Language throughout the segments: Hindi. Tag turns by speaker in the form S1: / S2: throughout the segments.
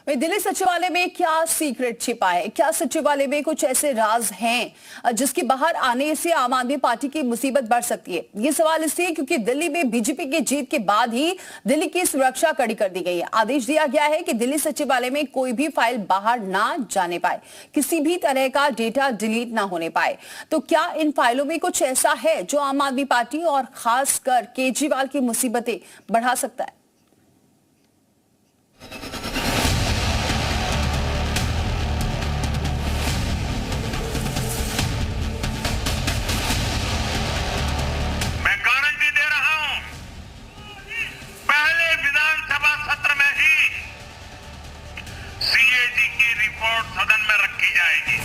S1: दिल्ली सचिवालय में क्या सीक्रेट छिपा है? क्या सचिवालय में कुछ ऐसे राज हैं जिसके बाहर आने से आम आदमी पार्टी की मुसीबत बढ़ सकती है? ये सवाल इसलिए क्योंकि दिल्ली में बीजेपी की जीत के बाद ही दिल्ली की सुरक्षा कड़ी कर दी गई है। आदेश दिया गया है कि दिल्ली सचिवालय में कोई भी फाइल बाहर ना जाने पाए, किसी भी तरह का डेटा डिलीट ना होने पाए। तो क्या इन फाइलों में कुछ ऐसा है जो आम आदमी पार्टी और खासकर केजरीवाल की मुसीबतें बढ़ा सकता है?
S2: सीएजी की रिपोर्ट सदन में रखी जाएगी।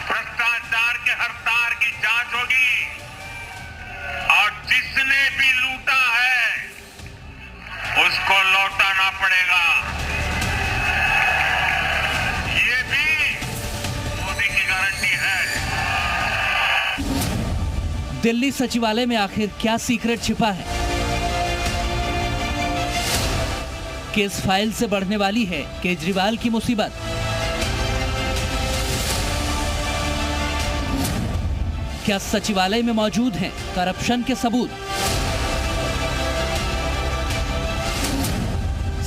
S2: भ्रष्टाचार के हर तार की जांच होगी और जिसने भी लूटा है उसको लौटाना पड़ेगा। ये भी मोदी की गारंटी है।
S3: दिल्ली सचिवालय में आखिर क्या सीक्रेट छिपा है? किस फाइल से बढ़ने वाली है केजरीवाल की मुसीबत? क्या सचिवालय में मौजूद हैं करप्शन के सबूत?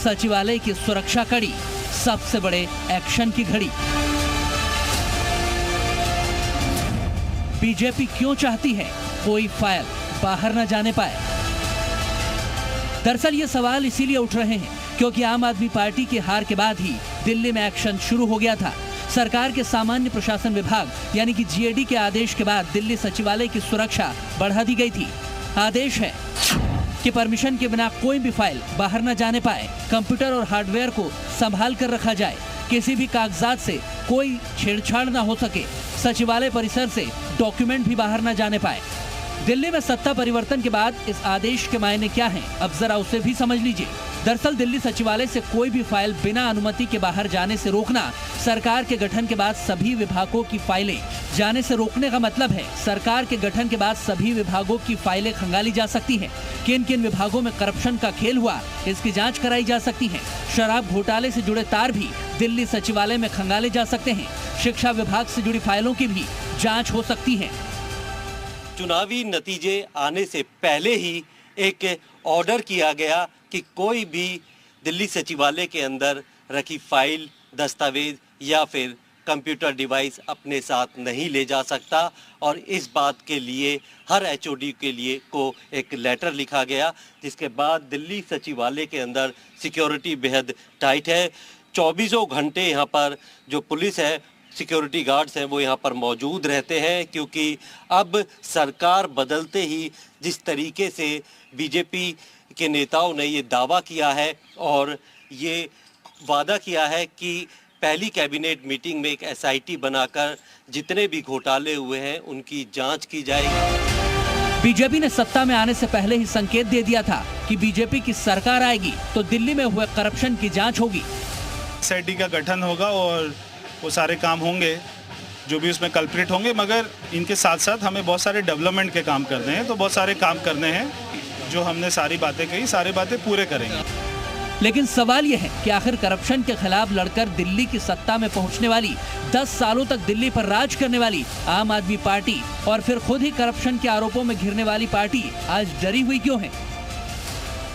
S3: सचिवालय की सुरक्षा कड़ी, सबसे बड़े एक्शन की घड़ी। बीजेपी क्यों चाहती है कोई फाइल बाहर न जाने पाए? दरअसल ये सवाल इसीलिए उठ रहे हैं क्योंकि आम आदमी पार्टी की हार के बाद ही दिल्ली में एक्शन शुरू हो गया था। सरकार के सामान्य प्रशासन विभाग यानी कि जीएडी के आदेश के बाद दिल्ली सचिवालय की सुरक्षा बढ़ा दी गई थी। आदेश है कि परमिशन के बिना कोई भी फाइल बाहर न जाने पाए, कंप्यूटर और हार्डवेयर को संभाल कर रखा जाए, किसी भी कागजात से कोई छेड़छाड़ न हो सके, सचिवालय परिसर से डॉक्यूमेंट भी बाहर न जाने पाए। दिल्ली में सत्ता परिवर्तन के बाद इस आदेश के मायने क्या हैं, अब जरा उसे भी समझ लीजिए। दरअसल दिल्ली सचिवालय से कोई भी फाइल बिना अनुमति के बाहर जाने से रोकना सरकार के गठन के बाद सभी विभागों की फाइलें जाने से रोकने का मतलब है। सरकार के गठन के बाद सभी विभागों की फाइलें खंगाली जा सकती हैं। किन किन विभागों में करप्शन का खेल हुआ, इसकी जांच कराई जा सकती है। शराब घोटाले से जुड़े तार भी दिल्ली सचिवालय में खंगाले जा सकते हैं। शिक्षा विभाग से जुड़ी फाइलों की भी जाँच हो सकती है।
S4: चुनावी नतीजे आने से पहले ही एक ऑर्डर किया गया कि कोई भी दिल्ली सचिवालय के अंदर रखी फाइल, दस्तावेज या फिर कंप्यूटर डिवाइस अपने साथ नहीं ले जा सकता और इस बात के लिए हर एचओडी के लिए को एक लेटर लिखा गया, जिसके बाद दिल्ली सचिवालय के अंदर सिक्योरिटी बेहद टाइट है। 24 घंटे यहाँ पर जो पुलिस है, सिक्योरिटी गार्ड्स हैं, वो यहाँ पर मौजूद रहते हैं क्योंकि अब सरकार बदलते ही जिस तरीके से बीजेपी के नेताओं ने ये दावा किया है और ये वादा किया है कि पहली कैबिनेट मीटिंग में एक एसआईटी बनाकर जितने भी घोटाले हुए हैं उनकी जांच की जाएगी।
S3: बीजेपी ने सत्ता में आने से पहले ही संकेत दे दिया था कि बीजेपी की सरकार आएगी तो दिल्ली में हुए करप्शन की जांच होगी।
S5: एसआईटी का गठन होगा और वो सारे काम होंगे जो भी उसमें कल्प्रिट होंगे, मगर इनके साथ साथ हमें बहुत सारे डेवलपमेंट के काम करने हैं। तो बहुत सारे काम करने हैं, जो हमने सारी बातें कही, सारी बातें पूरे करेंगे।
S3: लेकिन सवाल यह है कि आखिर करप्शन के खिलाफ लड़कर दिल्ली की सत्ता में पहुंचने वाली, 10 सालों तक दिल्ली पर राज करने वाली आम आदमी पार्टी और फिर खुद ही करप्शन के आरोपों में घिरने वाली पार्टी आज डरी हुई क्यों है?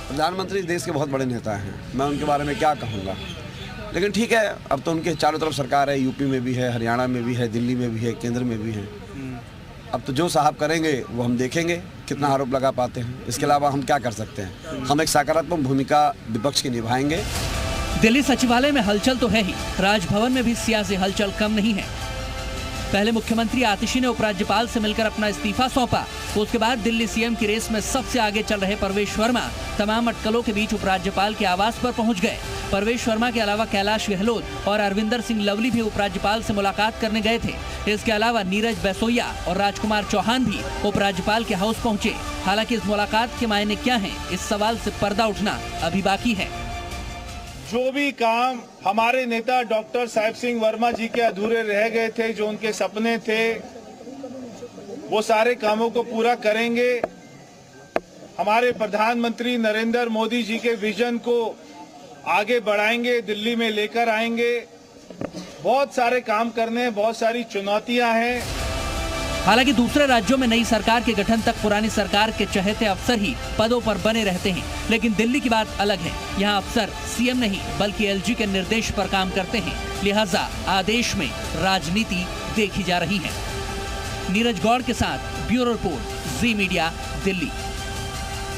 S6: प्रधानमंत्री देश के बहुत बड़े नेता हैं, मैं उनके बारे में क्या कहूँगा, लेकिन ठीक है, अब तो उनके चारों तरफ सरकार है, यूपी में भी है, हरियाणा में भी है, दिल्ली में भी है, केंद्र में भी है। अब तो जो साहब करेंगे वो हम देखेंगे कितना आरोप लगा पाते हैं। इसके अलावा हम क्या कर सकते हैं? हम एक सकारात्मक भूमिका विपक्ष की निभाएंगे।
S3: दिल्ली सचिवालय में हलचल तो है ही, राजभवन में भी सियासी हलचल कम नहीं है। पहले मुख्यमंत्री आतिशी ने उपराज्यपाल से मिलकर अपना इस्तीफा सौंपा, उसके बाद दिल्ली सीएम की रेस में सबसे आगे चल रहे परवेश वर्मा तमाम अटकलों के बीच उपराज्यपाल के आवास पर पहुंच गए। परवेश वर्मा के अलावा कैलाश गहलोत और अरविंदर सिंह लवली भी उपराज्यपाल से मुलाकात करने गए थे। इसके अलावा नीरज बैसोया और राजकुमार चौहान भी उपराज्यपाल के हाउस पहुंचे। हालांकि इस मुलाकात के मायने क्या हैं, इस सवाल से पर्दा उठना अभी बाकी है।
S5: जो भी काम हमारे नेता डॉक्टर साहिब सिंह वर्मा जी के अधूरे रह गए थे, जो उनके सपने थे, वो सारे कामों को पूरा करेंगे।
S7: हमारे प्रधानमंत्री नरेंद्र मोदी जी के विजन को आगे बढ़ाएंगे, दिल्ली में लेकर आएंगे। बहुत सारे काम करने हैं, बहुत सारी चुनौतियां हैं।
S3: हालांकि दूसरे राज्यों में नई सरकार के गठन तक पुरानी सरकार के चहेते अफसर ही पदों पर बने रहते हैं, लेकिन दिल्ली की बात अलग है। यहाँ अफसर सीएम नहीं बल्कि एलजी के निर्देश पर काम करते हैं, लिहाजा आदेश में राजनीति देखी जा रही है। नीरज गौड़ के साथ ब्यूरो रिपोर्ट, जी मीडिया, दिल्ली।